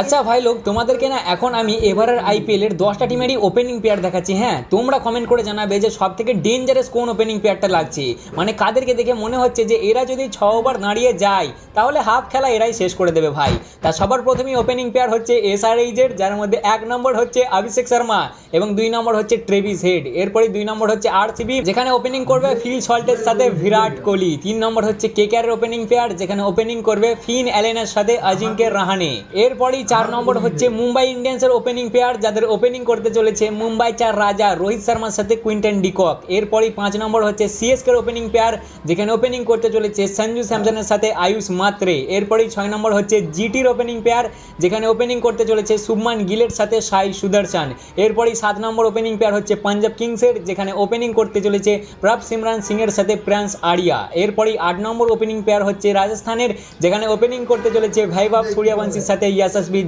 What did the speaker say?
আচ্ছা ভাই লোক, তোমাদেরকে না এখন আমি এবারের আইপিএল এর 10টা টিমেরই ওপেনিং পেয়ার দেখাচ্ছি। হ্যাঁ, তোমরা কমেন্ট করে জানাবে যে সব থেকে ডেঞ্জারাস কোন ওপেনিং পেয়ারটা লাগছে, মানে কাদেরকে দেখে মনে হচ্ছে যে এরা যদি 6 ওভার দাঁড়িয়ে যায় তাহলে হাফ খেলা এরাই শেষ করে দেবে ভাই। তা সবার প্রথমেই ওপেনিং পেয়ার হচ্ছে এসআরএইচের, যার মধ্যে 1 নম্বর হচ্ছে অভিষেক শর্মা এবং 2 নম্বর হচ্ছে ট্রেভিস হেড। এরপরে 2 নম্বর হচ্ছে আরসিবি, যেখানে ওপেনিং করবে ফিল সল্টের সাথে বিরাট কোহলি। 3 নম্বর হচ্ছে কেকেআর এর ওপেনিং পেয়ার, যেখানে ওপেনিং করবে ফিন অ্যালেনের সাথে অজিঙ্ক্য রাহানে। এরপরই 4 নম্বর হচ্ছে মুম্বাই ইন্ডিয়ান্সের ওপেনিং পেয়ার, যাদের ওপেনিং করতে চলেছে মুম্বাই 4 রাজা রোহিত শর্মার সাথে কুইন্টন ডিকক। এরপরই 5 নম্বর হচ্ছে সিএসকে এর ওপেনিং পেয়ার, যেখানে ওপেনিং করতে চলেছে সঞ্জু স্যামসনের সাথে আয়ুষ মাত্রে। এরপরই 6 নম্বর হচ্ছে জিটির ওপেনিং পেয়ার, যেখানে ওপেনিং করতে চলেছে শুভমান গিলের সাথে সাই সুদর্শন। এরপরই 7 নম্বর ওপেনিং পেয়ার হচ্ছে পাঞ্জাব কিংসের, যেখানে ওপেনিং করতে চলেছে প্রভ সিমরান সিং এর সাথে প্রিন্স আরিয়া। এরপরই 8 নম্বর ওপেনিং পেয়ার হচ্ছে রাজস্থানের, যেখানে ওপেনিং করতে চলেছে বৈভব সূর্যবংশীর সাথে যশস্বী